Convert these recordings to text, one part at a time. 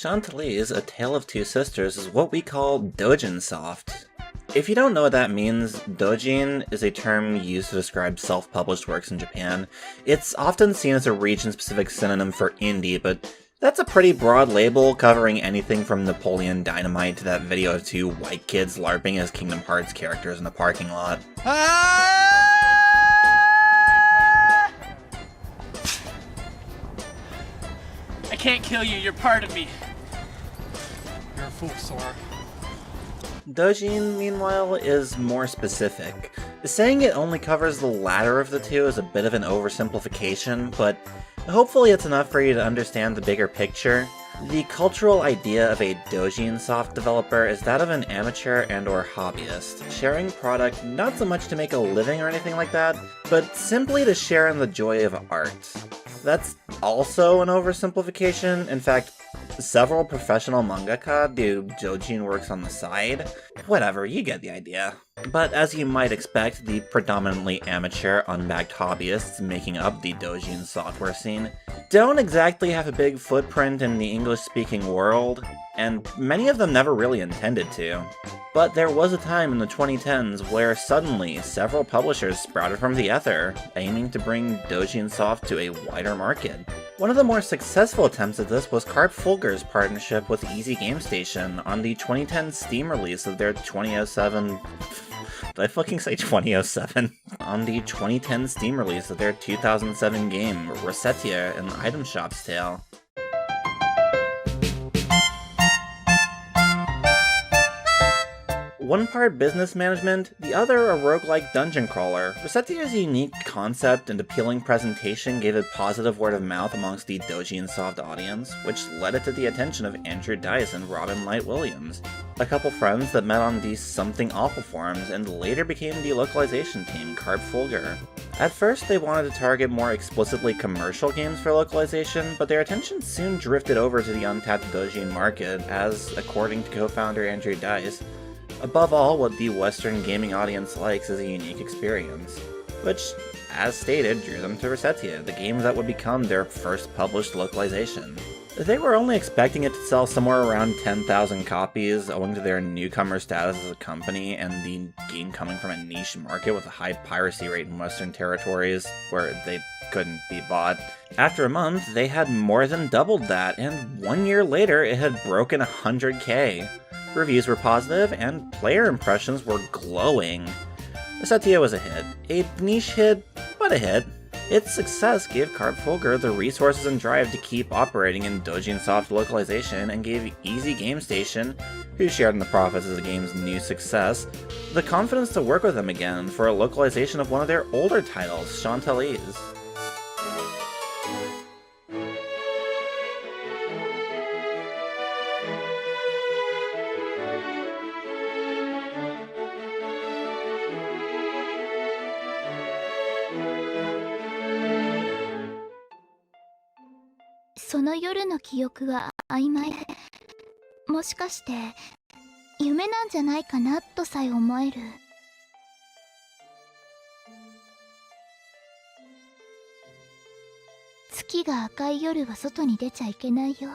Chantelise, A Tale of Two Sisters, is what we call doujin soft. If you don't know what that means, doujin is a term used to describe self-published works in Japan. It's often seen as a region-specific synonym for indie, but that's a pretty broad label covering anything from Napoleon Dynamite to that video of two white kids LARPing as Kingdom Hearts characters in a parking lot. I can't kill you, you're part of me. You're a fool, Sora. Doujin, meanwhile, is more specific. Saying it only covers the latter of the two is a bit of an oversimplification, but hopefully it's enough for you to understand the bigger picture. The cultural idea of a doujin soft developer is that of an amateur and/or hobbyist, sharing product not so much to make a living or anything like that, but simply to share in the joy of art. That's also an oversimplification. In fact, several professional mangaka do doujin works on the side. Whatever, you get the idea. But as you might expect, the predominantly amateur, unbacked hobbyists making up the doujin software scene don't exactly have a big footprint in the English-speaking world, and many of them never really intended to. But there was a time in the 2010s where suddenly several publishers sprouted from the ether, aiming to bring doujin soft to a wider market. One of the more successful attempts at this was Carp Fulgur's partnership with Easy Game Station on the 2010 Steam release of their 2007... Did I fucking say 2007? On the 2010 Steam release of their 2007 game, Resetia, An Item Shop's Tale. One part business management, the other a roguelike dungeon crawler. Resetia's unique concept and appealing presentation gave it positive word of mouth amongst the doujin soft audience, which led it to the attention of Andrew Dice and Robin Light Williams, a couple friends that met on the Something Awful forums and later became the localization team, Carp Fulgur. At first, they wanted to target more explicitly commercial games for localization, but their attention soon drifted over to the untapped doujin market, as, according to co-founder Andrew Dice, above all, what the Western gaming audience likes is a unique experience, which, as stated, drew them to Resetia, the game that would become their first published localization. They were only expecting it to sell somewhere around 10,000 copies, owing to their newcomer status as a company and the game coming from a niche market with a high piracy rate in Western territories, where they couldn't be bought. After a month, they had more than doubled that, and 1 year later it had broken 100K. Reviews were positive, and player impressions were glowing. Resetia was a hit. A niche hit, but a hit. Its success gave Carp Fulgur the resources and drive to keep operating in doujin soft localization, and gave Easy Game Station, who shared in the profits of the game's new success, the confidence to work with them again for a localization of one of their older titles, Chantelise. "その夜の記憶は曖昧。もしかして夢なんじゃないかなとさえ思える。月が赤い夜は外に出ちゃいけないよ。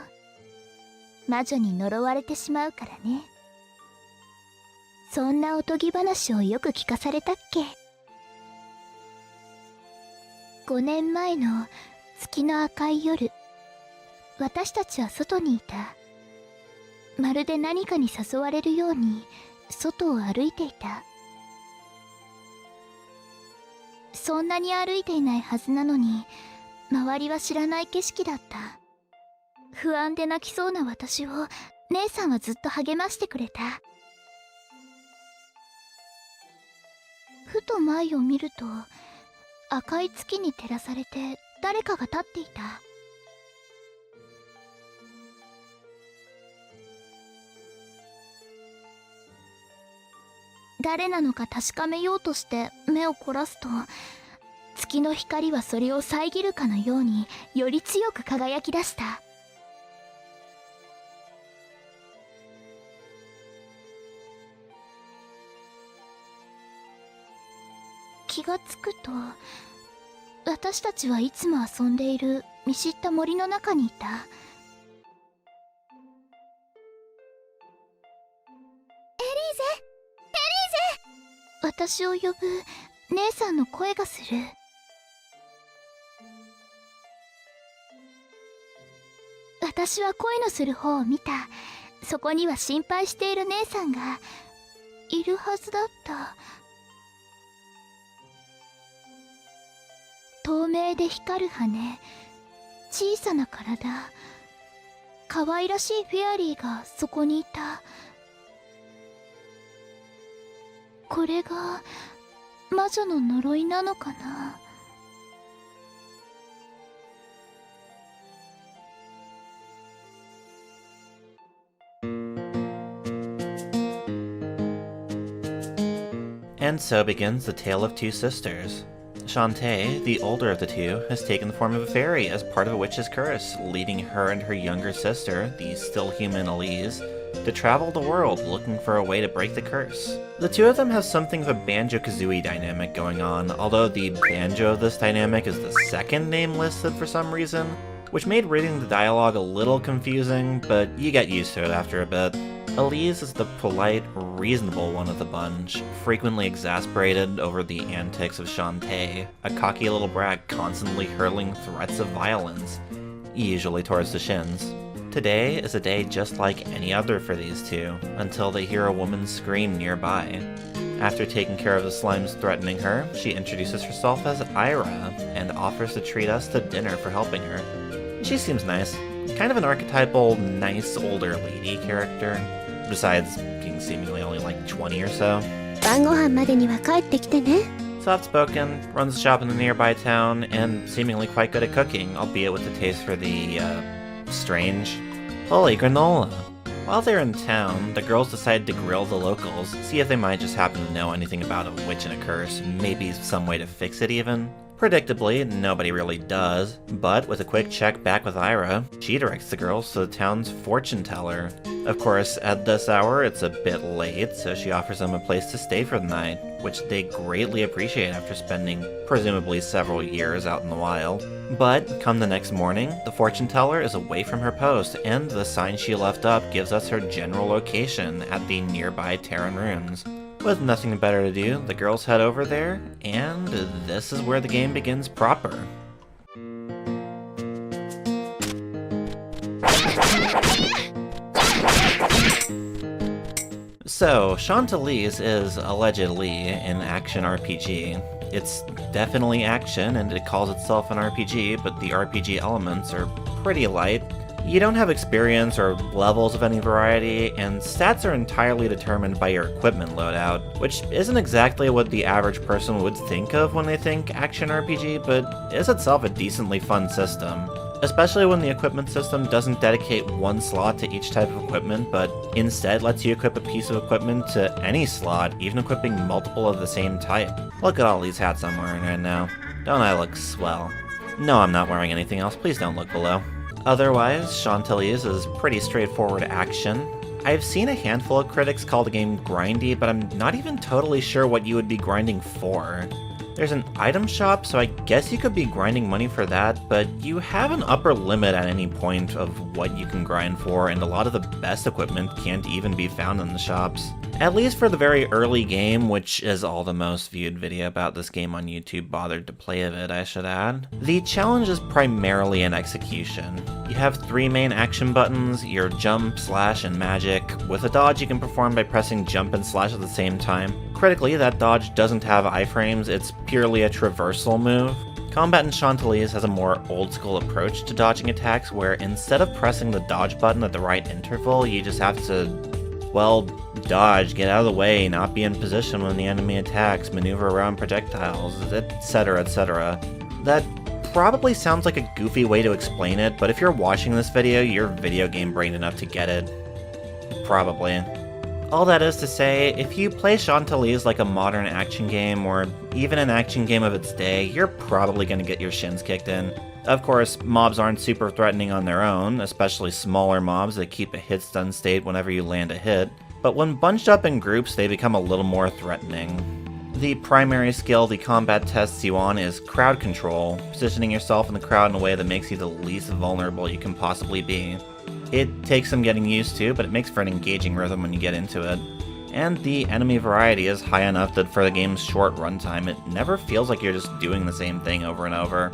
魔女に呪われてしまうからね。そんなおとぎ話をよく聞かされたっけ。5年前の月の赤い夜、私たちは外にいた。まるで何かに誘われるように外を歩いていた。そんなに歩いていないはずなのに、周りは知らない景色だった。不安で泣きそうな私を姉さんはずっと励ましてくれた。ふと前を見ると、赤い月に照らされて誰かが立っていた。誰なのか確かめようとして目を凝らすと、月の光はそれを遮るかのようにより強く輝き出した。気がつくと、私たちはいつも遊んでいる見知った森の中にいた。私を呼ぶ姉さんの声がする。私は恋のする方を見た。そこには心配している姉さんがいるはずだった。透明で光る羽、小さな体、可愛らしいフェアリーがそこにいた。これが魔女の呪いなのかな。And so begins the tale of two sisters. Chanté, the older of the two, has taken the form of a fairy as part of a witch's curse, leading her and her younger sister, the still human Elise, to travel the world looking for a way to break the curse. The two of them have something of a Banjo-Kazooie dynamic going on, although the banjo of this dynamic is the second name listed for some reason, which made reading the dialogue a little confusing, but you get used to it after a bit. Elise is the polite, reasonable one of the bunch, frequently exasperated over the antics of Chanté, a cocky little brat constantly hurling threats of violence, usually towards the shins. Today is a day just like any other for these two, until they hear a woman scream nearby. After taking care of the slimes threatening her, she introduces herself as Ira, and offers to treat us to dinner for helping her. She seems nice. Kind of an archetypal, nice older lady character, besides being seemingly only like 20 or so. Soft-spoken, runs a shop in the nearby town, and seemingly quite good at cooking, albeit with a taste for the, strange. Holy granola! While they're in town, the girls decide to grill the locals, see if they might just happen to know anything about a witch and a curse, maybe some way to fix it even. Predictably, nobody really does, but with a quick check back with Ira, she directs the girls to the town's fortune teller. Of course, at this hour, it's a bit late, so she offers them a place to stay for the night, which they greatly appreciate after spending presumably several years out in the wild. But come the next morning, the fortune teller is away from her post, and the sign she left up gives us her general location at the nearby Terran ruins. With nothing better to do, the girls head over there, and this is where the game begins proper. So, Chantelise is allegedly an action RPG. It's definitely action, and it calls itself an RPG, but the RPG elements are pretty light. You don't have experience or levels of any variety, and stats are entirely determined by your equipment loadout, which isn't exactly what the average person would think of when they think action RPG, but is itself a decently fun system. Especially when the equipment system doesn't dedicate one slot to each type of equipment, but instead lets you equip a piece of equipment to any slot, even equipping multiple of the same type. Look at all these hats I'm wearing right now. Don't I look swell? No, I'm not wearing anything else, please don't look below. Otherwise, Chantelise is pretty straightforward action. I've seen a handful of critics call the game grindy, but I'm not even totally sure what you would be grinding for. There's an item shop, so I guess you could be grinding money for that, but you have an upper limit at any point of what you can grind for, and a lot of the best equipment can't even be found in the shops. At least for the very early game, which is all the most viewed video about this game on YouTube bothered to play of it, I should add. The challenge is primarily in execution. You have three main action buttons, your jump, slash, and magic, with a dodge you can perform by pressing jump and slash at the same time. Critically, that dodge doesn't have iframes, it's purely a traversal move. Combat in Chantelise has a more old-school approach to dodging attacks, where instead of pressing the dodge button at the right interval, you just have to, well, dodge, get out of the way, not be in position when the enemy attacks, maneuver around projectiles, etc, etc. That probably sounds like a goofy way to explain it, but if you're watching this video, you're video game brained enough to get it. Probably. All that is to say, if you play Chantelise like a modern action game, or even an action game of its day, you're probably going to get your shins kicked in. Of course, mobs aren't super threatening on their own, especially smaller mobs that keep a hit stun state whenever you land a hit, but when bunched up in groups, they become a little more threatening. The primary skill the combat tests you on is crowd control, positioning yourself in the crowd in a way that makes you the least vulnerable you can possibly be. It takes some getting used to, but it makes for an engaging rhythm when you get into it. and the enemy variety is high enough that for the game's short runtime, it never feels like you're just doing the same thing over and over.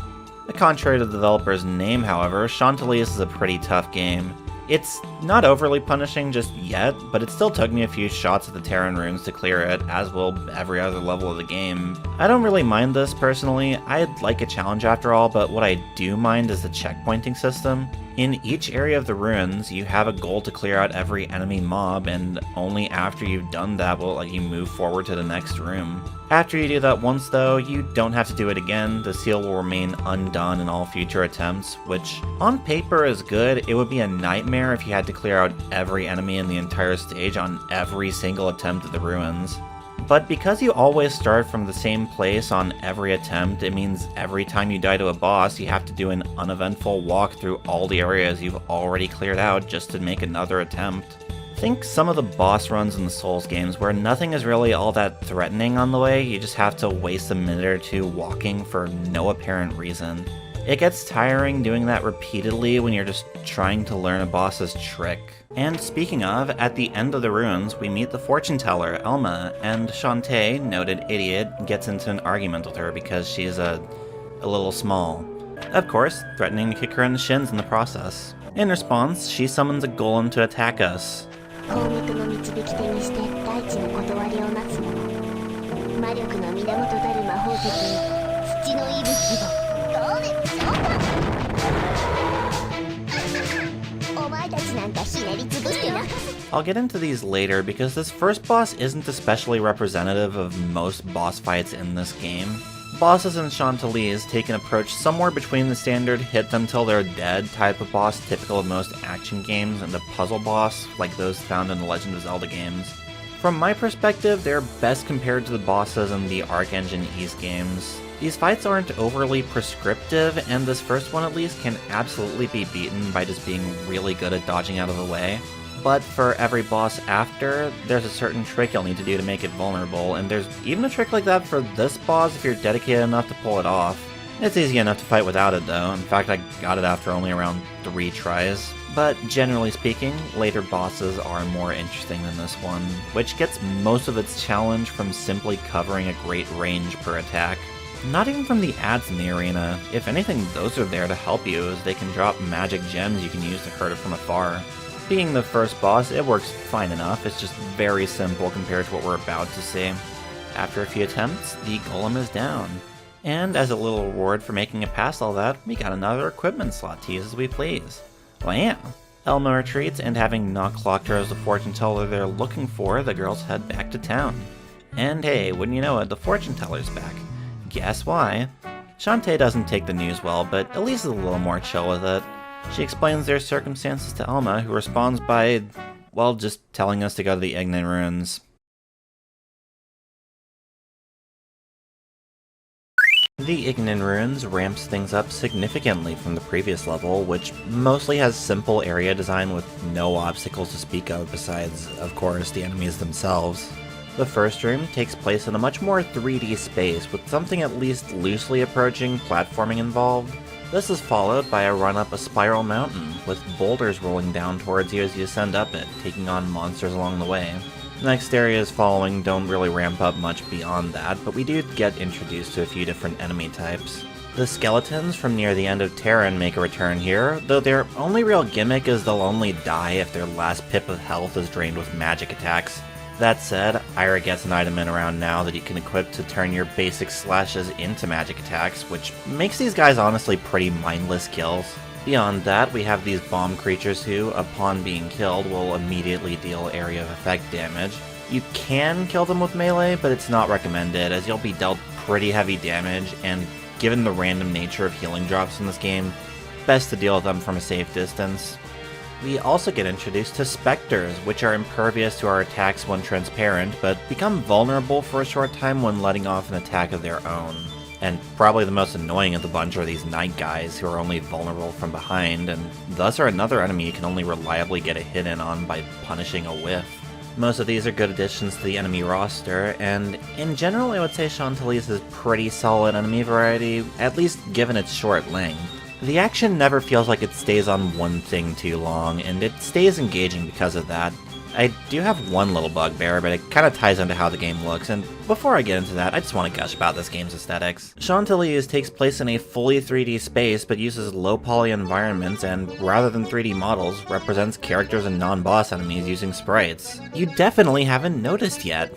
Contrary to the developer's name, however, Chantelise is a pretty tough game. It's not overly punishing just yet, but it still took me a few shots at the Terran runes to clear it, as will every other level of the game. I don't really mind this personally. I'd like a challenge after all, but what I do mind is the checkpointing system. In each area of the ruins, you have a goal to clear out every enemy mob, and only after you've done that will it let you move forward to the next room. After you do that once though, you don't have to do it again. The seal will remain undone in all future attempts, which on paper is good. It would be a nightmare if you had to clear out every enemy in the entire stage on every single attempt at the ruins. But because you always start from the same place on every attempt, it means every time you die to a boss, you have to do an uneventful walk through all the areas you've already cleared out just to make another attempt. Think some of the boss runs in the Souls games where nothing is really all that threatening on the way, you just have to waste a minute or two walking for no apparent reason. It gets tiring doing that repeatedly when you're just trying to learn a boss's trick. And speaking of, at the end of the ruins, we meet the fortune teller, Elma, and Shantae, noted idiot, gets into an argument with her because she's a little small. Of course, threatening to kick her in the shins in the process. In response, she summons a golem to attack us. I'll get into these later because this first boss isn't especially representative of most boss fights in this game. Bosses in Chantelise take an approach somewhere between the standard hit them till they're dead type of boss typical of most action games and the puzzle boss like those found in the Legend of Zelda games. From my perspective, they're best compared to the bosses in the Arc Engine East games. These fights aren't overly prescriptive, and this first one at least can absolutely be beaten by just being really good at dodging out of the way. But for every boss after, there's a certain trick you'll need to do to make it vulnerable, and there's even a trick like that for this boss if you're dedicated enough to pull it off. It's easy enough to fight without it though, in fact I got it after only around 3 tries. But generally speaking, later bosses are more interesting than this one, which gets most of its challenge from simply covering a great range per attack. Not even from the ads in the arena. If anything, those are there to help you, as they can drop magic gems you can use to hurt it from afar. Being the first boss, it works fine enough, it's just very simple compared to what we're about to see. After a few attempts, the golem is down. And as a little reward for making it past all that, we got another equipment slot to use as we please. Wow! Elma retreats, and having not clocked her as the fortune teller they're looking for, the girls head back to town. And hey, wouldn't you know it, the fortune teller's back. Guess why? Shantae doesn't take the news well, but at least is a little more chill with it. She explains their circumstances to Elma, who responds by, well, just telling us to go to the Ignan ruins. The Ignan ruins ramps things up significantly from the previous level, which mostly has simple area design with no obstacles to speak of besides, of course, the enemies themselves. The first room takes place in a much more 3D space, with something at least loosely approaching platforming involved. This is followed by a run up a spiral mountain, with boulders rolling down towards you as you ascend up it, taking on monsters along the way. The next areas following don't really ramp up much beyond that, but we do get introduced to a few different enemy types. The skeletons from near the end of Terran make a return here, though their only real gimmick is they'll only die if their last pip of health is drained with magic attacks. That said, Ira gets an item in around now that you can equip to turn your basic slashes into magic attacks, which makes these guys honestly pretty mindless kills. Beyond that, we have these bomb creatures who, upon being killed, will immediately deal area of effect damage. You can kill them with melee, but it's not recommended, as you'll be dealt pretty heavy damage, and given the random nature of healing drops in this game, best to deal with them from a safe distance. We also get introduced to specters, which are impervious to our attacks when transparent, but become vulnerable for a short time when letting off an attack of their own. And probably the most annoying of the bunch are these night guys, who are only vulnerable from behind, and thus are another enemy you can only reliably get a hit in on by punishing a whiff. Most of these are good additions to the enemy roster, and in general I would say Chantelise is pretty solid enemy variety, at least given its short length. The action never feels like it stays on one thing too long, and it stays engaging because of that. I do have one little bugbear, but it kind of ties into how the game looks, and before I get into that, I just want to gush about this game's aesthetics. Chantelise takes place in a fully 3D space, but uses low-poly environments, and rather than 3D models, represents characters and non-boss enemies using sprites. You definitely haven't noticed yet.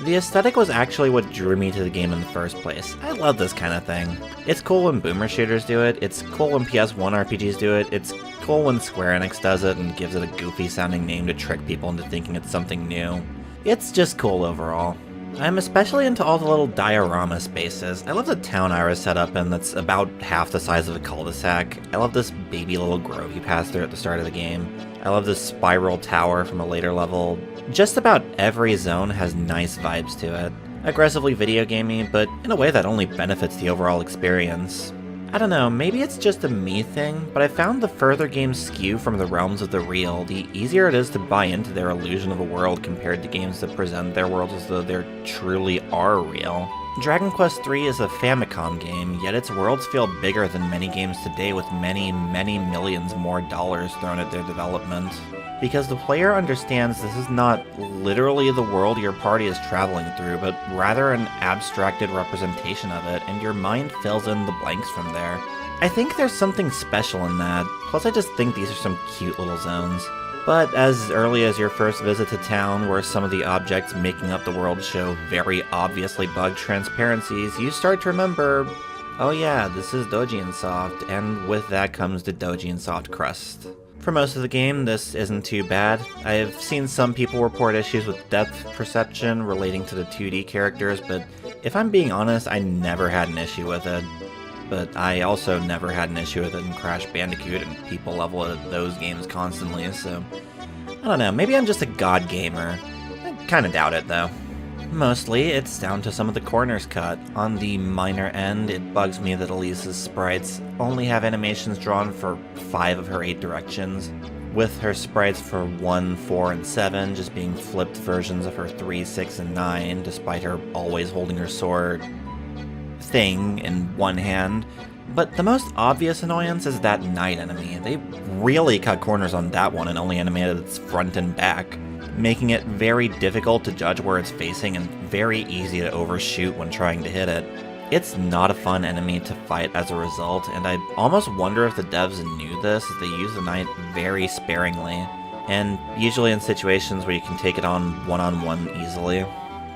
The aesthetic was actually what drew me to the game in the first place. I love this kind of thing. It's cool when boomer shooters do it, it's cool when PS1 RPGs do it, it's cool when Square Enix does it and gives it a goofy sounding name to trick people into thinking it's something new. It's just cool overall. I'm especially into all the little diorama spaces. I love the town I was set up in that's about half the size of a cul-de-sac. I love this baby little grove you pass through at the start of the game. I love this spiral tower from a later level. Just about every zone has nice vibes to it. Aggressively video gamey, but in a way that only benefits the overall experience. I don't know, maybe it's just a me thing, but I found the further games skew from the realms of the real, the easier it is to buy into their illusion of a world compared to games that present their worlds as though they truly are real. Dragon Quest III is a Famicom game, yet its worlds feel bigger than many games today with many, many millions more dollars thrown at their development. Because the player understands this is not literally the world your party is traveling through, but rather an abstracted representation of it, and your mind fills in the blanks from there. I think there's something special in that, plus I just think these are some cute little zones. But as early as your first visit to town, where some of the objects making up the world show very obviously bugged transparencies, you start to remember, oh yeah, this is Doujin Soft, and with that comes the Doujin Soft crust. For most of the game, this isn't too bad. I've seen some people report issues with depth perception relating to the 2D characters, but if I'm being honest, I never had an issue with it. But I also never had an issue with it in Crash Bandicoot, and people level at those games constantly, so I don't know, maybe I'm just a god gamer. I kinda doubt it, though. Mostly, it's down to some of the corners cut. On the minor end, it bugs me that Elise's sprites only have animations drawn for 5 of her 8 directions, with her sprites for 1, 4, and 7 just being flipped versions of her 3, 6, and 9, despite her always holding her sword thing in one hand. But the most obvious annoyance is that night enemy. They really cut corners on that one and only animated its front and back, making it very difficult to judge where it's facing and very easy to overshoot when trying to hit it. It's not a fun enemy to fight as a result, and I almost wonder if the devs knew this, as they use the knight very sparingly, and usually in situations where you can take it on one-on-one easily.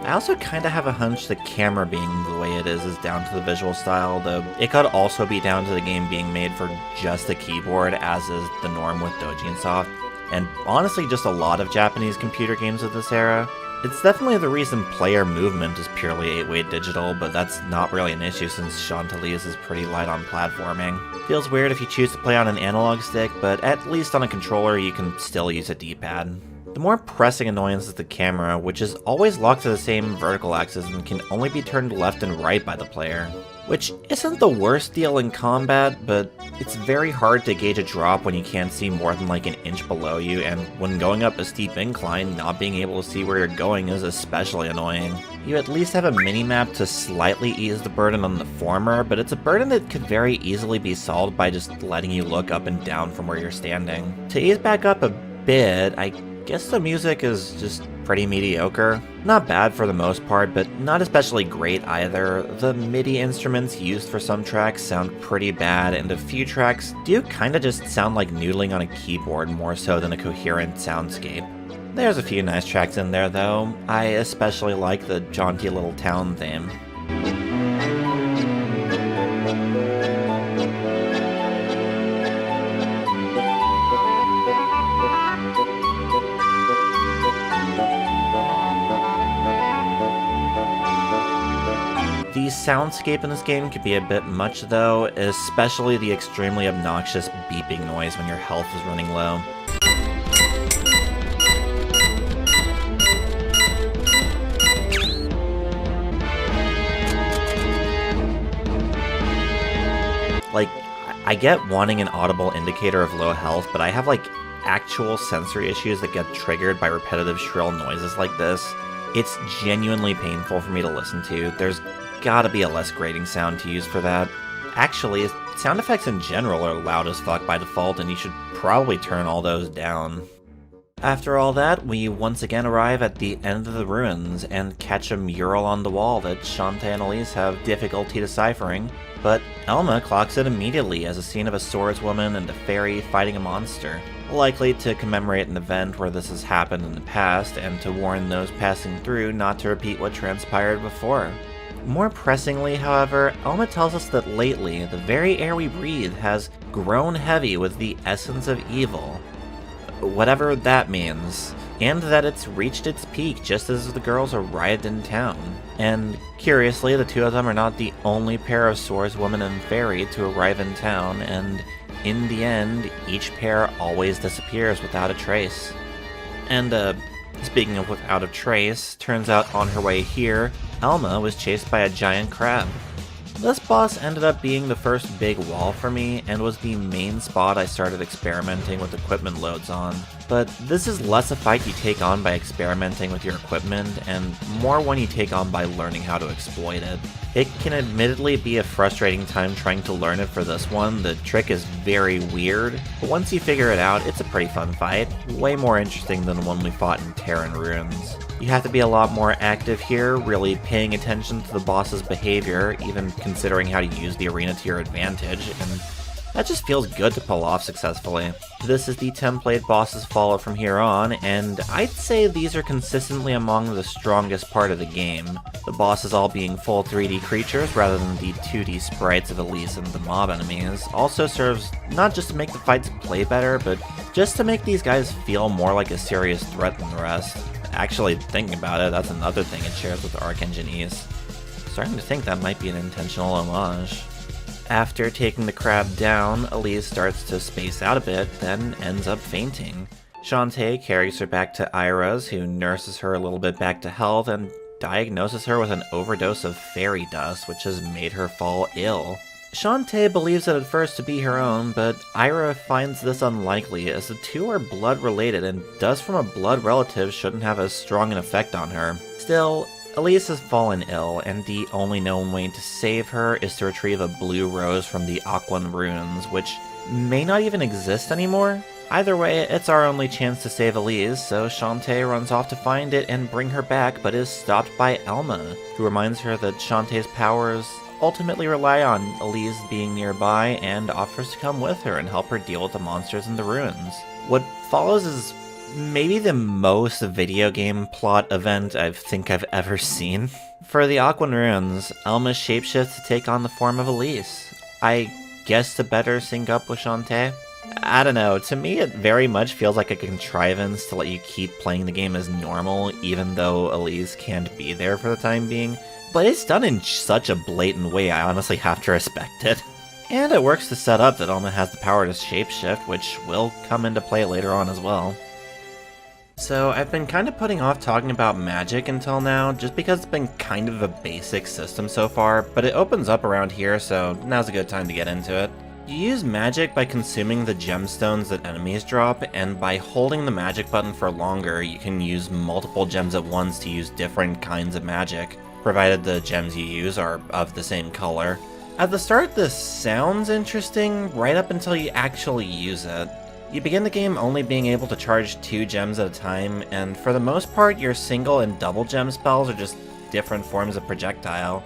I also kinda have a hunch the camera being the way it is down to the visual style, though it could also be down to the game being made for just a keyboard, as is the norm with Doujin Soft, and honestly just a lot of Japanese computer games of this era. It's definitely the reason player movement is purely 8-way digital, but that's not really an issue since Chantelise is pretty light on platforming. Feels weird if you choose to play on an analog stick, but at least on a controller you can still use a D-pad. The more pressing annoyance is the camera, which is always locked to the same vertical axis and can only be turned left and right by the player. Which isn't the worst deal in combat, but it's very hard to gauge a drop when you can't see more than like an inch below you, and when going up a steep incline, not being able to see where you're going is especially annoying. You at least have a mini-map to slightly ease the burden on the former, but it's a burden that could very easily be solved by just letting you look up and down from where you're standing. To ease back up a bit, I guess the music is just pretty mediocre. Not bad for the most part, but not especially great either. The MIDI instruments used for some tracks sound pretty bad, and a few tracks do kinda just sound like noodling on a keyboard more so than a coherent soundscape. There's a few nice tracks in there though. I especially like the jaunty little town theme. The soundscape in this game can be a bit much though, especially the extremely obnoxious beeping noise when your health is running low. Like, I get wanting an audible indicator of low health, but I have like actual sensory issues that get triggered by repetitive shrill noises like this. It's genuinely painful for me to listen to. There's gotta be a less grating sound to use for that. Actually, sound effects in general are loud as fuck by default, and you should probably turn all those down. After all that, we once again arrive at the end of the ruins and catch a mural on the wall that Chante and Elise have difficulty deciphering, but Elma clocks it immediately as a scene of a swordswoman and a fairy fighting a monster, likely to commemorate an event where this has happened in the past and to warn those passing through not to repeat what transpired before. More pressingly, however, Elma tells us that lately, the very air we breathe has grown heavy with the essence of evil, whatever that means, and that it's reached its peak just as the girls arrived in town. And curiously, the two of them are not the only pair of swordswoman and fairy to arrive in town, and in the end, each pair always disappears without a trace. And, speaking of without a trace, turns out on her way here, Elma was chased by a giant crab. This boss ended up being the first big wall for me, and was the main spot I started experimenting with equipment loads on. But this is less a fight you take on by experimenting with your equipment, and more one you take on by learning how to exploit it. It can admittedly be a frustrating time trying to learn it for this one. The trick is very weird, but once you figure it out, it's a pretty fun fight. Way more interesting than the one we fought in Terran Ruins. You have to be a lot more active here, really paying attention to the boss's behavior, even considering how to use the arena to your advantage, and that just feels good to pull off successfully. This is the template bosses follow from here on, and I'd say these are consistently among the strongest part of the game. The bosses all being full 3D creatures rather than the 2D sprites of Elise and the mob enemies also serves not just to make the fights play better, but just to make these guys feel more like a serious threat than the rest. Actually, thinking about it, that's another thing it shares with Archengenese. Starting to think that might be an intentional homage. After taking the crab down, Elise starts to space out a bit, then ends up fainting. Chante carries her back to Ira's, who nurses her a little bit back to health and diagnoses her with an overdose of fairy dust, which has made her fall ill. Chante believes it at first to be her own, but Ira finds this unlikely, as the two are blood related and dust from a blood relative shouldn't have as strong an effect on her. Still, Elise has fallen ill, and the only known way to save her is to retrieve a blue rose from the Aquan ruins, which may not even exist anymore. Either way, it's our only chance to save Elise, so Chante runs off to find it and bring her back, but is stopped by Elma, who reminds her that Chante's powers ultimately rely on Elise being nearby and offers to come with her and help her deal with the monsters in the ruins. What follows is maybe the most video game plot event I think I've ever seen. For the Aquan ruins, Elma shapeshifts to take on the form of Elise. I guess to better sync up with Chante? I don't know, to me it very much feels like a contrivance to let you keep playing the game as normal even though Elise can't be there for the time being. But it's done in such a blatant way, I honestly have to respect it. And it works to set up that Elma has the power to shapeshift, which will come into play later on as well. So I've been kind of putting off talking about magic until now, just because it's been kind of a basic system so far, but it opens up around here, so now's a good time to get into it. You use magic by consuming the gemstones that enemies drop, and by holding the magic button for longer, you can use multiple gems at once to use different kinds of magic, provided the gems you use are of the same color. At the start, this sounds interesting, right up until you actually use it. You begin the game only being able to charge 2 gems at a time, and for the most part, your single and double gem spells are just different forms of projectile.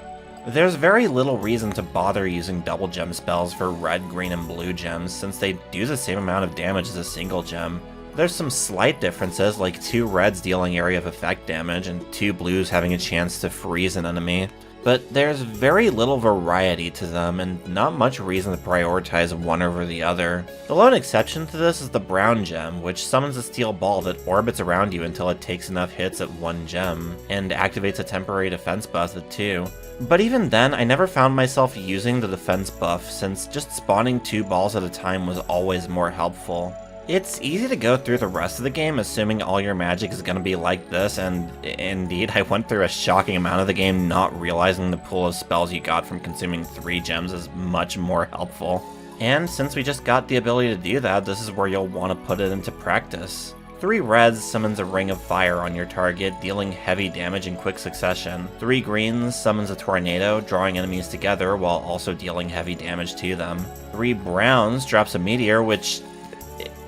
There's very little reason to bother using double gem spells for red, green, and blue gems, since they do the same amount of damage as a single gem. There's some slight differences, like 2 reds dealing area of effect damage, and 2 blues having a chance to freeze an enemy. But there's very little variety to them, and not much reason to prioritize one over the other. The lone exception to this is the brown gem, which summons a steel ball that orbits around you until it takes enough hits at 1 gem, and activates a temporary defense buff at 2. But even then, I never found myself using the defense buff, since just spawning 2 balls at a time was always more helpful. It's easy to go through the rest of the game assuming all your magic is going to be like this, and indeed I went through a shocking amount of the game not realizing the pool of spells you got from consuming 3 gems is much more helpful. And since we just got the ability to do that, this is where you'll want to put it into practice. 3 reds summons a ring of fire on your target, dealing heavy damage in quick succession. 3 greens summons a tornado, drawing enemies together while also dealing heavy damage to them. 3 browns drops a meteor, which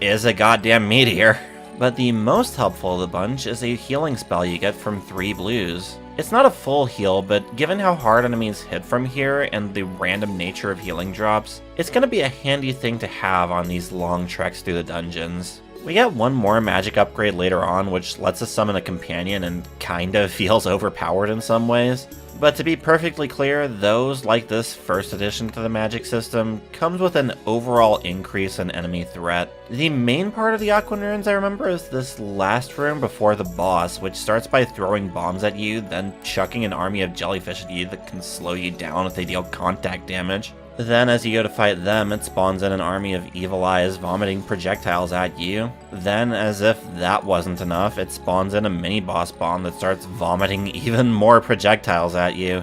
is a goddamn meteor. But the most helpful of the bunch is a healing spell you get from 3 blues. It's not a full heal, but given how hard enemies hit from here and the random nature of healing drops, it's going to be a handy thing to have on these long treks through the dungeons. We get one more magic upgrade later on, which lets us summon a companion and kinda feels overpowered in some ways. But to be perfectly clear, those, like this first addition to the magic system, comes with an overall increase in enemy threat. The main part of the aquan runes I remember is this last room before the boss, which starts by throwing bombs at you, then chucking an army of jellyfish at you that can slow you down if they deal contact damage. Then as you go to fight them, it spawns in an army of evil eyes vomiting projectiles at you. Then, as if that wasn't enough, it spawns in a mini-boss bomb that starts vomiting even more projectiles at you.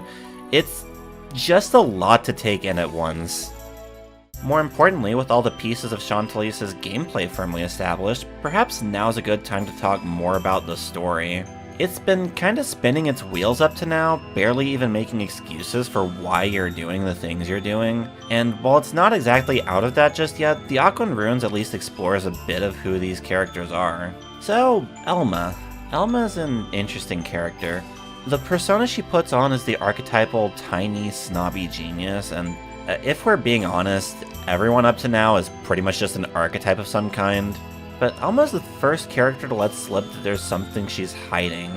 It's just a lot to take in at once. More importantly, with all the pieces of Chantelise's gameplay firmly established, perhaps now's a good time to talk more about the story. It's been kinda spinning its wheels up to now, barely even making excuses for why you're doing the things you're doing. And while it's not exactly out of that just yet, the Aquan Runes at least explores a bit of who these characters are. So, Elma. Elma's an interesting character. The persona she puts on is the archetypal tiny, snobby genius, and if we're being honest, everyone up to now is pretty much just an archetype of some kind. But Elma's the first character to let slip that there's something she's hiding.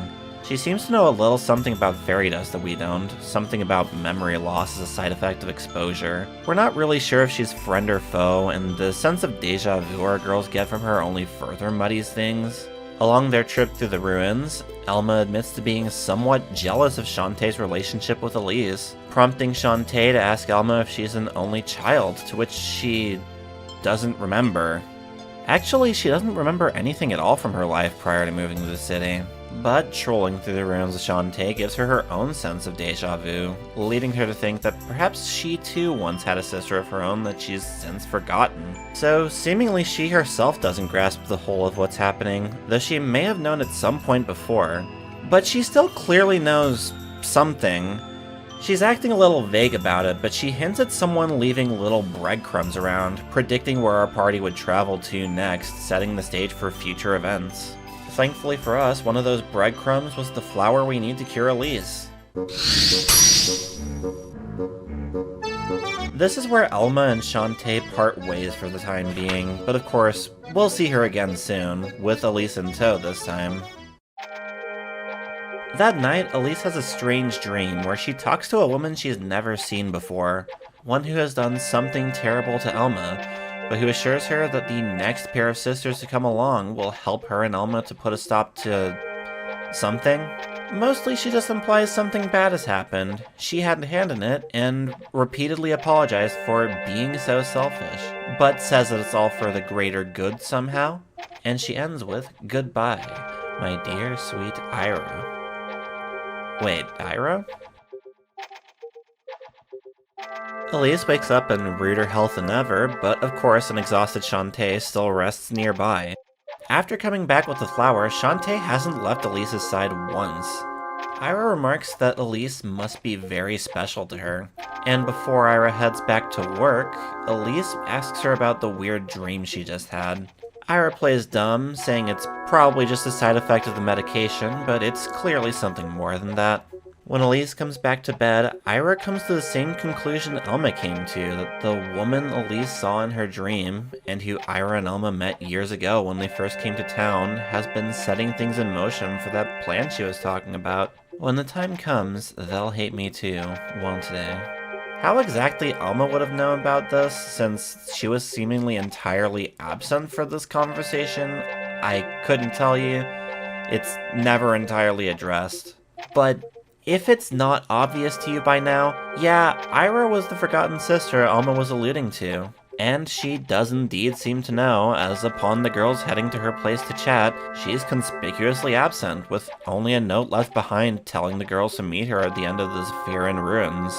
She seems to know a little something about fairy dust that we don't, something about memory loss as a side effect of exposure. We're not really sure if she's friend or foe, and the sense of deja vu our girls get from her only further muddies things. Along their trip through the ruins, Elma admits to being somewhat jealous of Shantae's relationship with Elise, prompting Shantae to ask Elma if she's an only child, to which she doesn't remember. Actually, she doesn't remember anything at all from her life prior to moving to the city. But trolling through the ruins of Shantae gives her her own sense of deja vu, leading her to think that perhaps she too once had a sister of her own that she's since forgotten. So seemingly she herself doesn't grasp the whole of what's happening, though she may have known at some point before. But she still clearly knows something. She's acting a little vague about it, but she hints at someone leaving little breadcrumbs around, predicting where our party would travel to next, setting the stage for future events. Thankfully for us, one of those breadcrumbs was the flower we need to cure Elise. This is where Elma and Shantae part ways for the time being, but of course, we'll see her again soon, with Elise in tow this time. That night, Elise has a strange dream where she talks to a woman she's never seen before, one who has done something terrible to Elma, but who assures her that the next pair of sisters to come along will help her and Elma to put a stop to something. Mostly she just implies something bad has happened, she had a hand in it, and repeatedly apologized for being so selfish, but says that it's all for the greater good somehow, and she ends with, "Goodbye, my dear sweet Ira." Wait, Ira? Elise wakes up in ruder health than ever, but of course an exhausted Shantae still rests nearby. After coming back with the flower, Shantae hasn't left Elise's side once. Ira remarks that Elise must be very special to her, and before Ira heads back to work, Elise asks her about the weird dream she just had. Ira plays dumb, saying it's probably just a side effect of the medication, but it's clearly something more than that. When Elise comes back to bed, Ira comes to the same conclusion Elma came to, that the woman Elise saw in her dream, and who Ira and Elma met years ago when they first came to town, has been setting things in motion for that plan she was talking about. When the time comes, they'll hate me too, won't they? How exactly Elma would have known about this, since she was seemingly entirely absent for this conversation, I couldn't tell you. It's never entirely addressed. But if it's not obvious to you by now, yeah, Ira was the forgotten sister Elma was alluding to. And she does indeed seem to know, as upon the girls heading to her place to chat, she's conspicuously absent, with only a note left behind telling the girls to meet her at the end of the Zephyran ruins.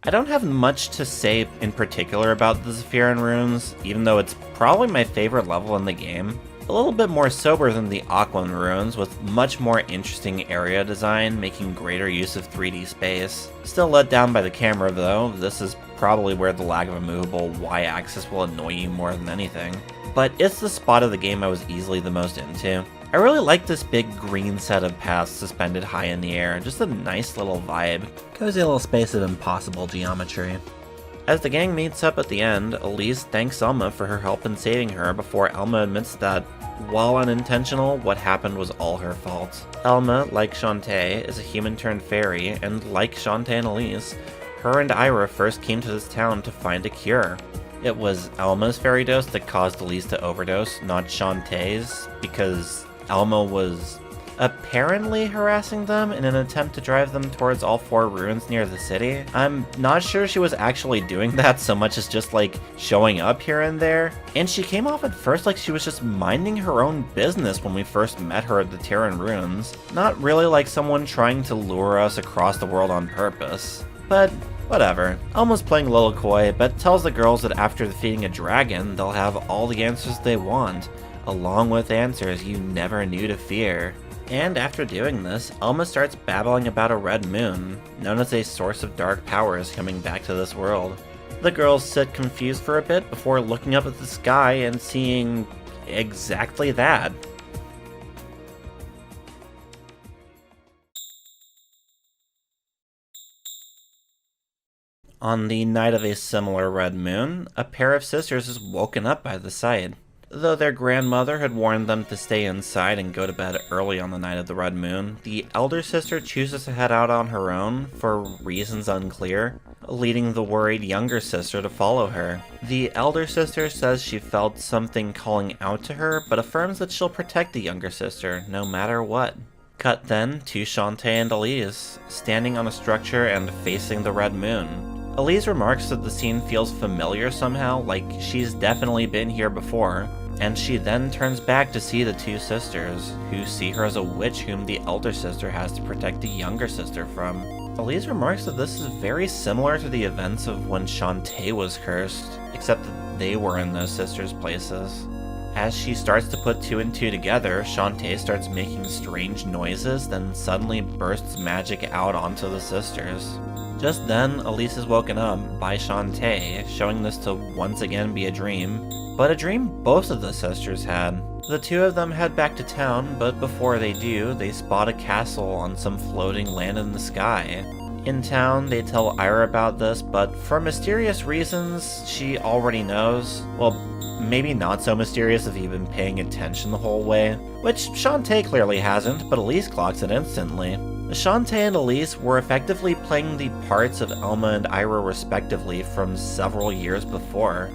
I don't have much to say in particular about the Zephyran runes, even though it's probably my favorite level in the game. A little bit more sober than the Aquan runes, with much more interesting area design, making greater use of 3D space. Still let down by the camera though, this is probably where the lack of a movable Y-axis will annoy you more than anything. but it's the spot of the game I was easily the most into. I really like this big green set of paths suspended high in the air, just a nice little vibe. Cozy little space of impossible geometry. As the gang meets up at the end, Elise thanks Elma for her help in saving her before Elma admits that, while unintentional, what happened was all her fault. Elma, like Shantae, is a human-turned-fairy, and like Shantae and Elise, her and Ira first came to this town to find a cure. It was Elma's fairy dose that caused Elise to overdose, not Shantae's, because Elma was apparently harassing them in an attempt to drive them towards all 4 ruins near the city. I'm not sure she was actually doing that so much as just like showing up here and there. And she came off at first like she was just minding her own business when we first met her at the Terran ruins. Not really like someone trying to lure us across the world on purpose. But whatever. Elma's playing a little coy, but tells the girls that after defeating a dragon, they'll have all the answers they want, along with answers you never knew to fear. And after doing this, Elma starts babbling about a red moon, known as a source of dark powers coming back to this world. The girls sit confused for a bit before looking up at the sky and seeing exactly that. On the night of a similar red moon, a pair of sisters is woken up by the sight. Though their grandmother had warned them to stay inside and go to bed early on the night of the red moon, the elder sister chooses to head out on her own for reasons unclear, leading the worried younger sister to follow her. The elder sister says she felt something calling out to her, but affirms that she'll protect the younger sister no matter what. Cut then to Shantae and Elise, standing on a structure and facing the red moon. Elise remarks that the scene feels familiar somehow, like she's definitely been here before, and she then turns back to see the 2 sisters, who see her as a witch whom the elder sister has to protect the younger sister from. Elise remarks that this is very similar to the events of when Shantae was cursed, except that they were in those sisters' places. As she starts to put 2 and 2 together, Shantae starts making strange noises, then suddenly bursts magic out onto the sisters. Just then, Elise is woken up by Shantae, showing this to once again be a dream, but a dream both of the sisters had. The 2 of them head back to town, but before they do, they spot a castle on some floating land in the sky. In town, they tell Ira about this, but for mysterious reasons she already knows. Well, maybe not so mysterious if you've been paying attention the whole way, which Shantae clearly hasn't, but Elise clocks it instantly. Shantae and Elise were effectively playing the parts of Elma and Ira respectively from several years before.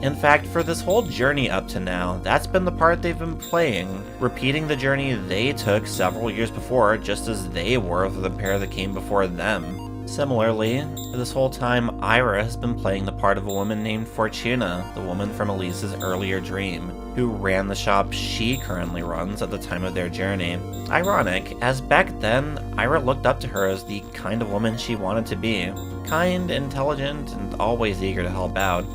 In fact, for this whole journey up to now, that's been the part they've been playing, repeating the journey they took several years before, just as they were the pair that came before them. Similarly, this whole time, Ira has been playing the part of a woman named Fortuna, the woman from Elise's earlier dream, who ran the shop she currently runs at the time of their journey. Ironic, as back then, Ira looked up to her as the kind of woman she wanted to be. Kind, intelligent, and always eager to help out.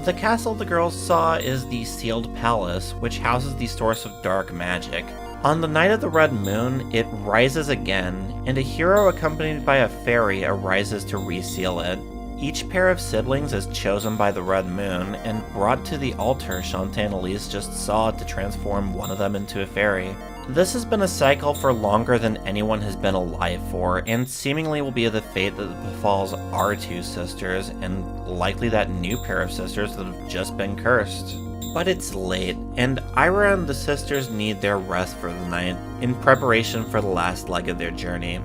The castle the girls saw is the Sealed Palace, which houses the source of dark magic. On the night of the red moon, it rises again, and a hero accompanied by a fairy arises to reseal it. Each pair of siblings is chosen by the red moon and brought to the altar Shantae and Elise just saw to transform one of them into a fairy. This has been a cycle for longer than anyone has been alive for, and seemingly will be the fate that befalls our 2 sisters, and likely that new pair of sisters that have just been cursed. But it's late, and Ira and the sisters need their rest for the night, in preparation for the last leg of their journey.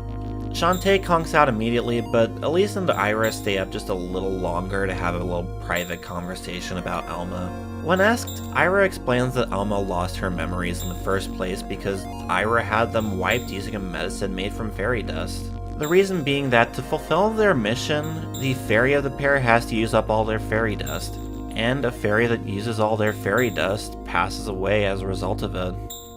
Shantae conks out immediately, but Elise and Ira stay up just a little longer to have a little private conversation about Elma. When asked, Ira explains that Elma lost her memories in the first place because Ira had them wiped using a medicine made from fairy dust. The reason being that to fulfill their mission, the fairy of the pair has to use up all their fairy dust, and a fairy that uses all their fairy dust passes away as a result of it.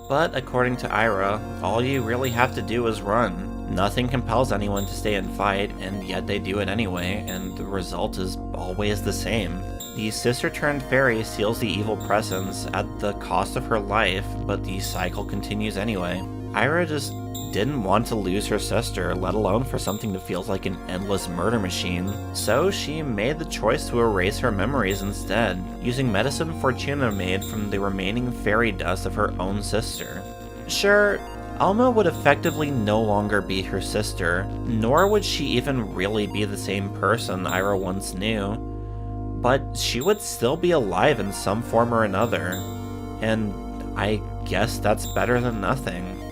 But according to Ira, all you really have to do is run. Nothing compels anyone to stay and fight, and yet they do it anyway, and the result is always the same. The sister-turned-fairy seals the evil presence at the cost of her life, but the cycle continues anyway. Ira just didn't want to lose her sister, let alone for something that feels like an endless murder machine. So she made the choice to erase her memories instead, using medicine Fortuna made from the remaining fairy dust of her own sister. Sure, Elma would effectively no longer be her sister, nor would she even really be the same person Ira once knew, but she would still be alive in some form or another, and I guess that's better than nothing.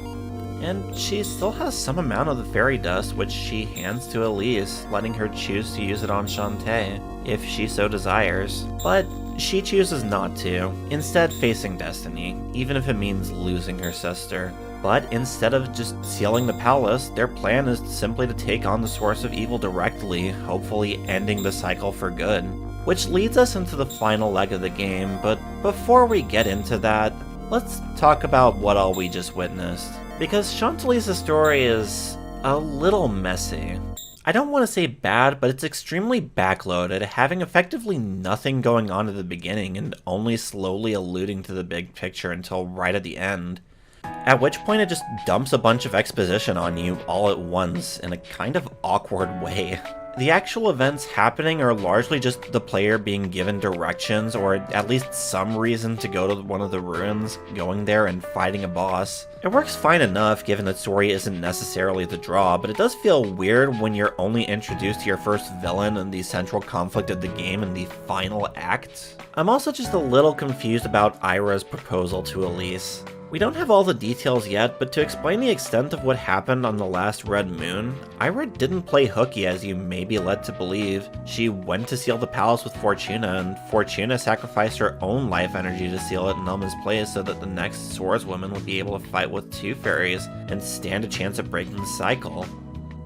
And she still has some amount of the fairy dust, which she hands to Elise, letting her choose to use it on Shantae, if she so desires. But she chooses not to, instead facing destiny, even if it means losing her sister. But instead of just sealing the palace, their plan is simply to take on the source of evil directly, hopefully ending the cycle for good. Which leads us into the final leg of the game, but before we get into that, let's talk about what all we just witnessed. Because Chantelise's story is a little messy. I don't want to say bad, but it's extremely backloaded, having effectively nothing going on at the beginning and only slowly alluding to the big picture until right at the end. At which point it just dumps a bunch of exposition on you all at once in a kind of awkward way. The actual events happening are largely just the player being given directions, or at least some reason to go to one of the ruins, going there and fighting a boss. It works fine enough given that story isn't necessarily the draw, but it does feel weird when you're only introduced to your first villain and the central conflict of the game in the final act. I'm also just a little confused about Ira's proposal to Elise. We don't have all the details yet, but to explain the extent of what happened on the last Red Moon, Ira didn't play hooky as you may be led to believe. She went to seal the palace with Fortuna, and Fortuna sacrificed her own life energy to seal it in Elma's place so that the next swordswoman would be able to fight with two fairies and stand a chance at breaking the cycle.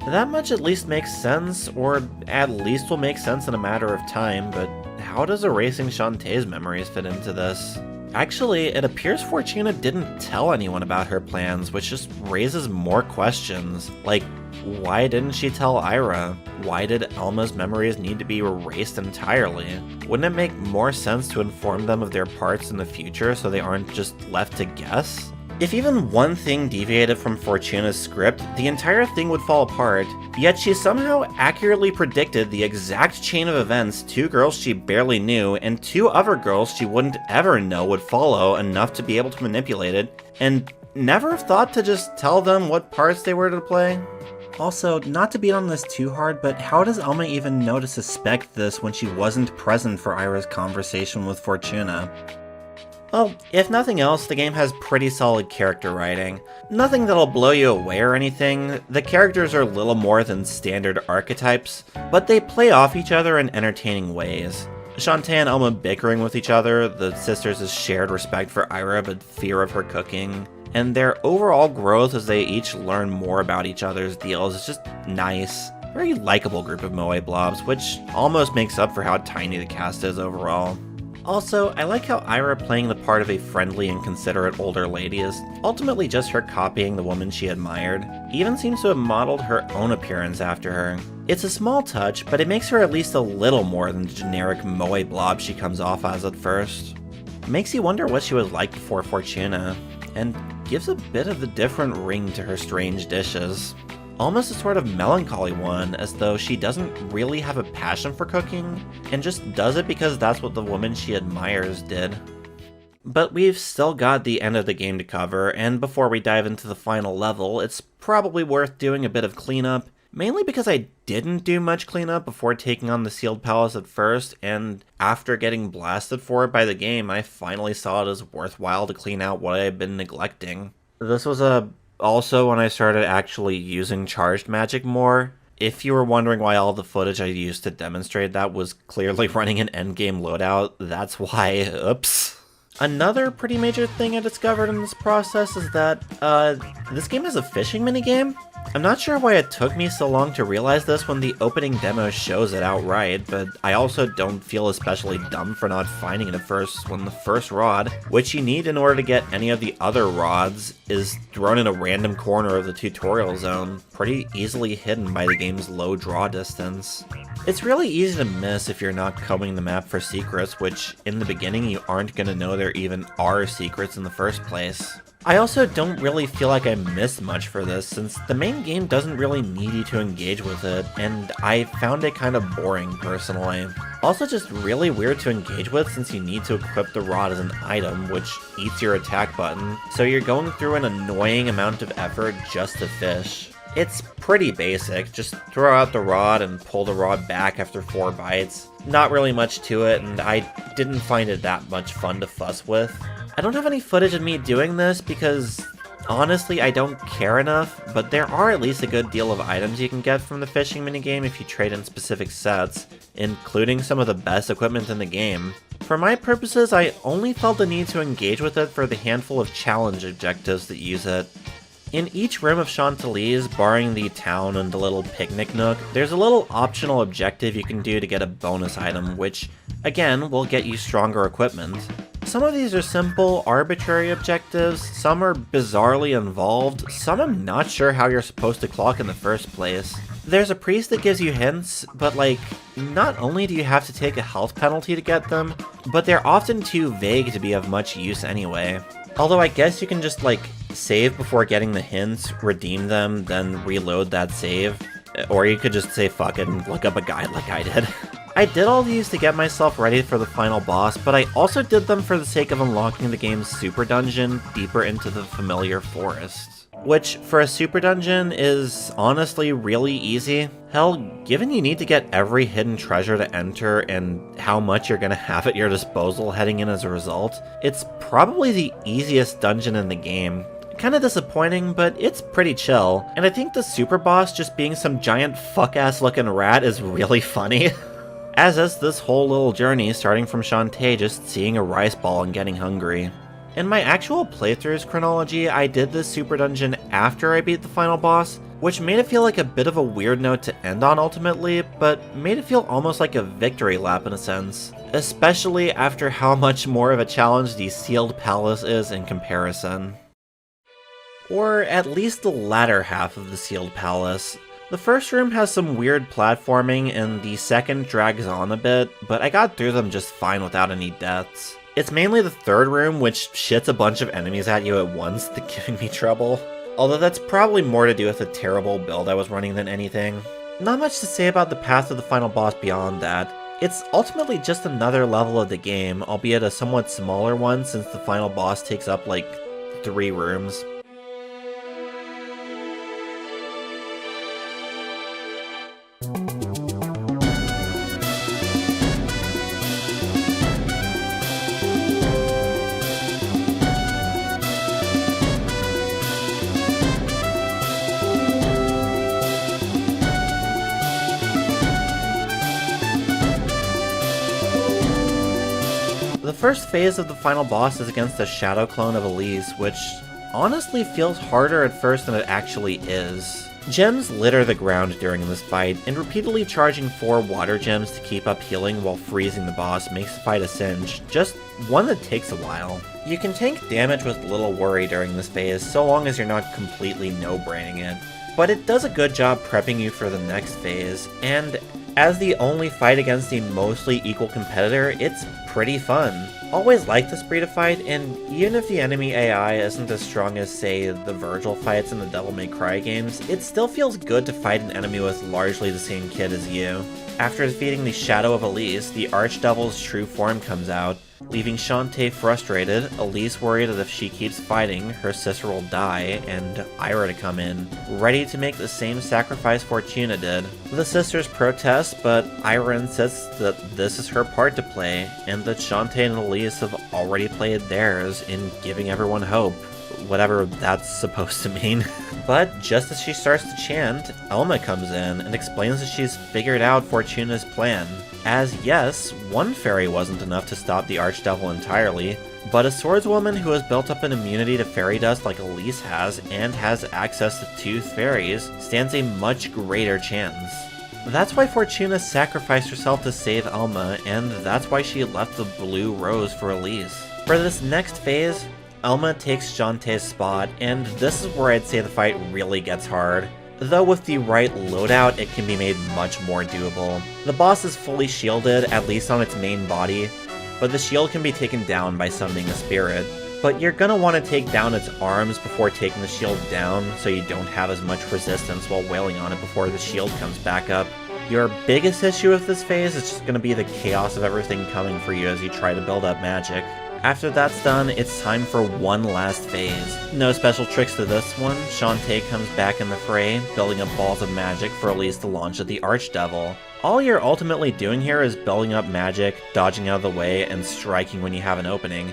That much at least makes sense, or at least will make sense in a matter of time, but how does erasing Shantae's memories fit into this? Actually, it appears Fortuna didn't tell anyone about her plans, which just raises more questions. Like, why didn't she tell Ira? Why did Elma's memories need to be erased entirely? Wouldn't it make more sense to inform them of their parts in the future so they aren't just left to guess? If even one thing deviated from Fortuna's script, the entire thing would fall apart, yet she somehow accurately predicted the exact chain of events two girls she barely knew and two other girls she wouldn't ever know would follow enough to be able to manipulate it, and never thought to just tell them what parts they were to play. Also, not to beat on this too hard, but how does Elma even know to suspect this when she wasn't present for Ira's conversation with Fortuna? Well, if nothing else, the game has pretty solid character writing. Nothing that'll blow you away or anything, the characters are little more than standard archetypes, but they play off each other in entertaining ways. Shantae and Elma bickering with each other, the sisters' shared respect for Ira but fear of her cooking, and their overall growth as they each learn more about each other's deals is just nice. Very likable group of moe blobs, which almost makes up for how tiny the cast is overall. Also, I like how Ira playing the part of a friendly and considerate older lady is ultimately just her copying the woman she admired. Even seems to have modeled her own appearance after her. It's a small touch, but it makes her at least a little more than the generic moe blob she comes off as at first. Makes you wonder what she was like before Fortuna, and gives a bit of a different ring to her strange dishes. Almost a sort of melancholy one, as though she doesn't really have a passion for cooking, and just does it because that's what the woman she admires did. But we've still got the end of the game to cover, and before we dive into the final level, it's probably worth doing a bit of cleanup, mainly because I didn't do much cleanup before taking on the sealed palace at first, and after getting blasted for it by the game, I finally saw it as worthwhile to clean out what I had been neglecting. This was also when I started actually using charged magic more. If you were wondering why all the footage I used to demonstrate that was clearly running an endgame loadout, that's why. Oops. Another pretty major thing I discovered in this process is that, this game has a fishing minigame. I'm not sure why it took me so long to realize this when the opening demo shows it outright, but I also don't feel especially dumb for not finding it at first when the first rod, which you need in order to get any of the other rods, is thrown in a random corner of the tutorial zone, pretty easily hidden by the game's low draw distance. It's really easy to miss if you're not combing the map for secrets, which in the beginning you aren't going to know there even are secrets in the first place. I also don't really feel like I missed much for this, since the main game doesn't really need you to engage with it, and I found it kind of boring personally. Also just really weird to engage with since you need to equip the rod as an item, which eats your attack button, so you're going through an annoying amount of effort just to fish. It's pretty basic, just throw out the rod and pull the rod back after 4 bites. Not really much to it, and I didn't find it that much fun to fuss with. I don't have any footage of me doing this because, honestly, I don't care enough, but there are at least a good deal of items you can get from the fishing minigame if you trade in specific sets, including some of the best equipment in the game. For my purposes, I only felt the need to engage with it for the handful of challenge objectives that use it. In each room of Chantelise, barring the town and the little picnic nook, there's a little optional objective you can do to get a bonus item, which, again, will get you stronger equipment. Some of these are simple, arbitrary objectives, some are bizarrely involved, some I'm not sure how you're supposed to clock in the first place. There's a priest that gives you hints, but like, not only do you have to take a health penalty to get them, but they're often too vague to be of much use anyway. Although I guess you can just like, save before getting the hints, redeem them, then reload that save. Or you could just say fuck it and look up a guide like I did. I did all these to get myself ready for the final boss, but I also did them for the sake of unlocking the game's super dungeon deeper into the familiar forest. Which, for a super dungeon, is honestly really easy. Hell, given you need to get every hidden treasure to enter and how much you're gonna have at your disposal heading in as a result, it's probably the easiest dungeon in the game. Kinda disappointing, but it's pretty chill, and I think the super boss just being some giant fuck-ass looking rat is really funny. As is this whole little journey starting from Shantae just seeing a rice ball and getting hungry. In my actual playthrough's chronology, I did this super dungeon after I beat the final boss, which made it feel like a bit of a weird note to end on ultimately, but made it feel almost like a victory lap in a sense. Especially after how much more of a challenge the Sealed Palace is in comparison. Or at least the latter half of the Sealed Palace. The first room has some weird platforming and the second drags on a bit, but I got through them just fine without any deaths. It's mainly the third room, which shits a bunch of enemies at you at once, that's giving me trouble. Although that's probably more to do with the terrible build I was running than anything. Not much to say about the path of the final boss beyond that. It's ultimately just another level of the game, albeit a somewhat smaller one since the final boss takes up like 3 rooms. The first phase of the final boss is against a shadow clone of Elise, which honestly feels harder at first than it actually is. Gems litter the ground during this fight, and repeatedly charging 4 water gems to keep up healing while freezing the boss makes the fight a cinch, just one that takes a while. You can tank damage with little worry during this phase, so long as you're not completely no-braining it. But it does a good job prepping you for the next phase, and as the only fight against a mostly equal competitor, it's pretty fun. Always like this breed of fight, and even if the enemy AI isn't as strong as, say, the Virgil fights in the Devil May Cry games, it still feels good to fight an enemy with largely the same kit as you. After defeating the Shadow of Elise, the Archdevil's true form comes out, leaving Shantae frustrated, Elise worried that if she keeps fighting, her sister will die, and Ira to come in, ready to make the same sacrifice Fortuna did. The sisters protest, but Ira insists that this is her part to play, and that Shantae and Elise have already played theirs in giving everyone hope. Whatever that's supposed to mean. But just as she starts to chant, Elma comes in and explains that she's figured out Fortuna's plan. As yes, one fairy wasn't enough to stop the Archdevil entirely, but a swordswoman who has built up an immunity to fairy dust like Elise has, and has access to Tooth Fairies, stands a much greater chance. That's why Fortuna sacrificed herself to save Elma, and that's why she left the blue rose for Elise. For this next phase, Elma takes Shantae's spot, and this is where I'd say the fight really gets hard. Though with the right loadout, it can be made much more doable. The boss is fully shielded, at least on its main body, but the shield can be taken down by summoning a spirit. but you're gonna want to take down its arms before taking the shield down so you don't have as much resistance while wailing on it before the shield comes back up. Your biggest issue with this phase is just gonna be the chaos of everything coming for you as you try to build up magic. After that's done, it's time for one last phase. No special tricks to this one. Chantay comes back in the fray, building up balls of magic for Elise to launch at the Archdevil. All you're ultimately doing here is building up magic, dodging out of the way, and striking when you have an opening.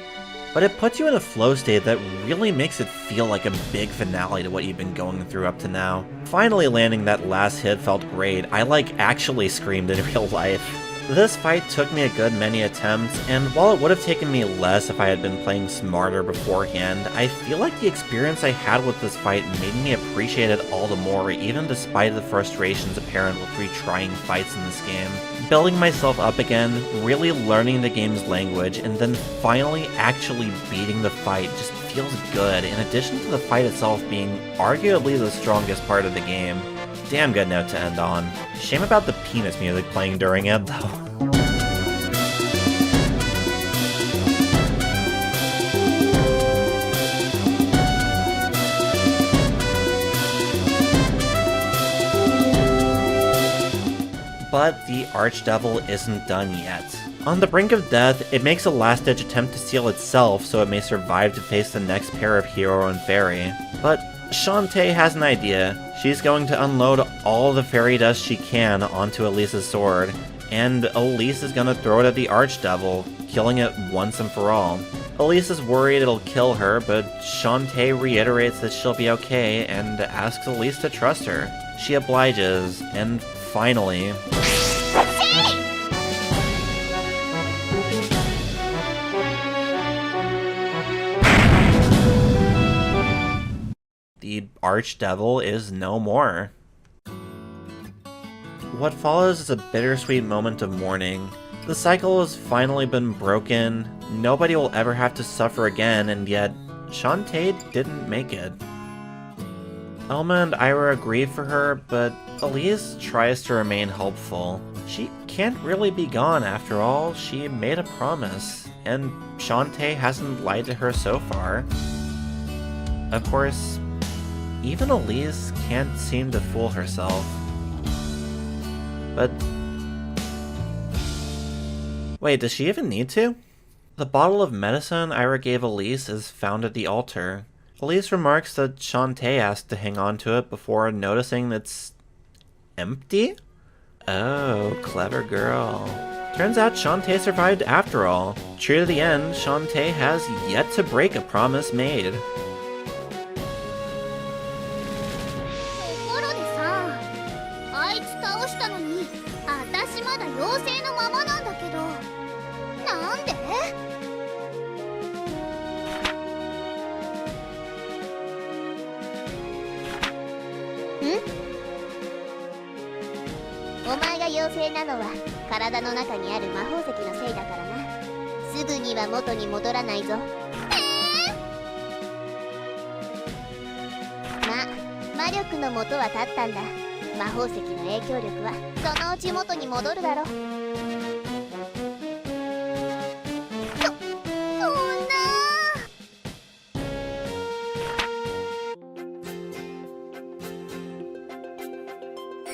But it puts you in a flow state that really makes it feel like a big finale to what you've been going through up to now. Finally landing that last hit felt great. I actually screamed in real life. This fight took me a good many attempts, and while it would have taken me less if I had been playing smarter beforehand, I feel like the experience I had with this fight made me appreciate it all the more, even despite the frustrations apparent with retrying fights in this game. Building myself up again, really learning the game's language, and then finally actually beating the fight just feels good, in addition to the fight itself being arguably the strongest part of the game. Damn good note to end on. Shame about the penis music playing during it, though. But the Archdevil isn't done yet. On the brink of death, it makes a last-ditch attempt to seal itself so it may survive to face the next pair of hero and fairy. But Chantay has an idea. She's going to unload all the fairy dust she can onto Elise's sword, and Elise is gonna throw it at the Archdevil, killing it once and for all. Elise is worried it'll kill her, but Chantay reiterates that she'll be okay and asks Elise to trust her. She obliges, and finally... the Archdevil is no more. What follows is a bittersweet moment of mourning. The cycle has finally been broken, nobody will ever have to suffer again, and yet Chantay didn't make it. Elma and Ira grieve for her, but Elise tries to remain hopeful. She can't really be gone after all, she made a promise, and Chantay hasn't lied to her so far. Of course, even Elise can't seem to fool herself. But... wait, does she even need to? The bottle of medicine Ira gave Elise is found at the altar. Elise remarks that Chantay asked to hang on to it before noticing it's... empty? Oh, clever girl. Turns out Chantay survived after all. True to the end, Chantay has yet to break a promise made.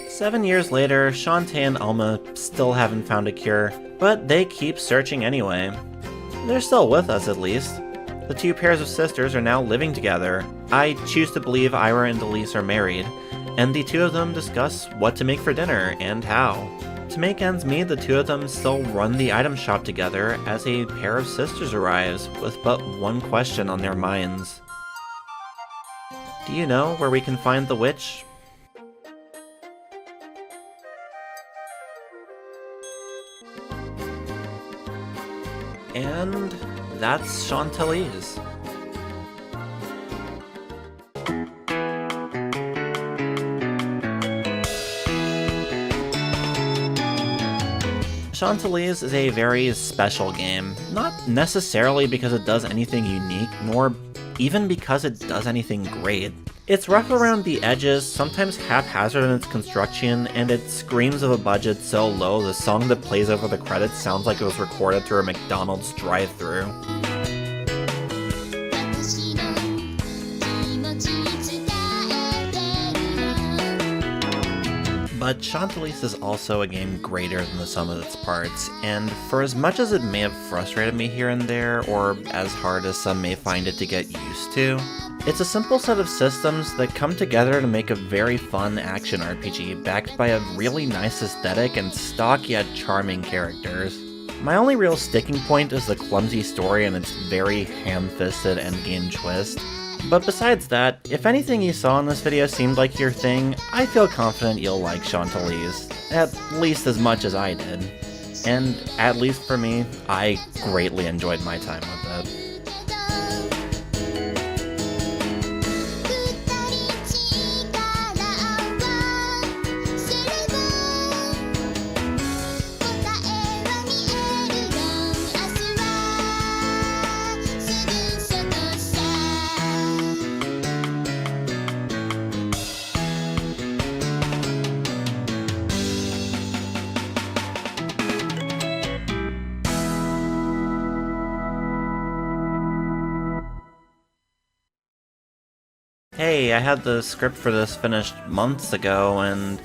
Seven years later, Chantay and Elma still haven't found a cure, but they keep searching anyway. They're still with us, at least. The two pairs of sisters are now living together. I choose to believe Ira and Elise are married, and the two of them discuss what to make for dinner and how. To make ends meet, the two of them still run the item shop together as a pair of sisters arrives with but one question on their minds. Do you know where we can find the witch? And that's Chantelise. Chantelise is a very special game, not necessarily because it does anything unique, nor even because it does anything great. It's rough around the edges, sometimes haphazard in its construction, and it screams of a budget so low the song that plays over the credits sounds like it was recorded through a McDonald's drive-thru. But Chantelise is also a game greater than the sum of its parts, and for as much as it may have frustrated me here and there, or as hard as some may find it to get used to, it's a simple set of systems that come together to make a very fun action RPG backed by a really nice aesthetic and stock yet charming characters. My only real sticking point is the clumsy story and its very ham-fisted endgame twist. But besides that, if anything you saw in this video seemed like your thing, I feel confident you'll like Chantelise, at least as much as I did. And at least for me, I greatly enjoyed my time with it. Hey, I had the script for this finished months ago, and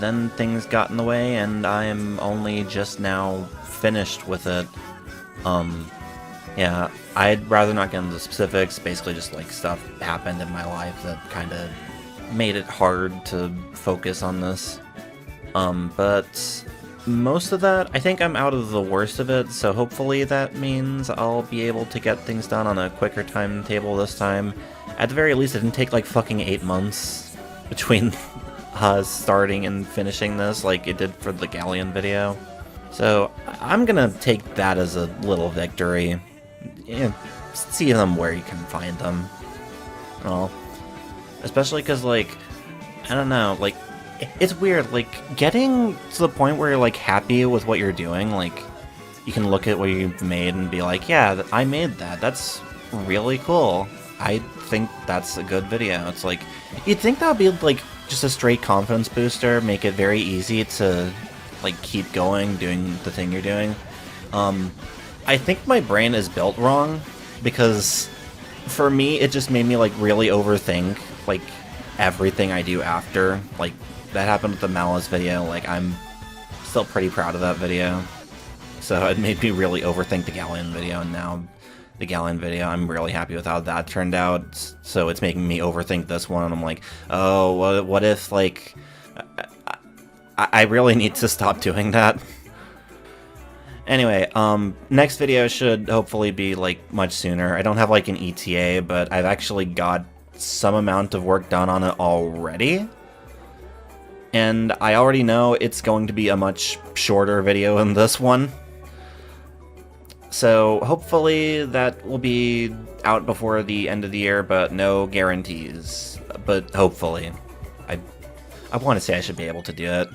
then things got in the way, and I'm only just now finished with it. Yeah, I'd rather not get into the specifics. Basically, just like stuff happened in my life that kind of made it hard to focus on this. But most of that, I think I'm out of the worst of it, so hopefully that means I'll be able to get things done on a quicker timetable this time. At the very least, it didn't take like fucking 8 months between starting and finishing this like it did for the Galleon video. So I'm gonna take that as a little victory. Yeah, see them where you can find them. Well, especially because, like, I don't know, like, it's weird, like, getting to the point where you're, like, happy with what you're doing, like, you can look at what you've made and be like, yeah, I made that, that's really cool. I think that's a good video. It's like, you'd think that would be, like, just a straight confidence booster, make it very easy to, like, keep going, doing the thing you're doing. I think my brain is built wrong, because for me, it just made me, like, really overthink, like, everything I do after. Like, that happened with the Malice video, like, I'm still pretty proud of that video. So it made me really overthink the Galleon video, and now the Galleon video, I'm really happy with how that turned out, so it's making me overthink this one, and I'm like, oh, what if, like, I really need to stop doing that. Anyway, next video should hopefully be, like, much sooner. I don't have, like, an ETA, but I've actually got some amount of work done on it already. And I already know it's going to be a much shorter video than this one. So hopefully that will be out before the end of the year, but no guarantees. But hopefully. I want to say I should be able to do it.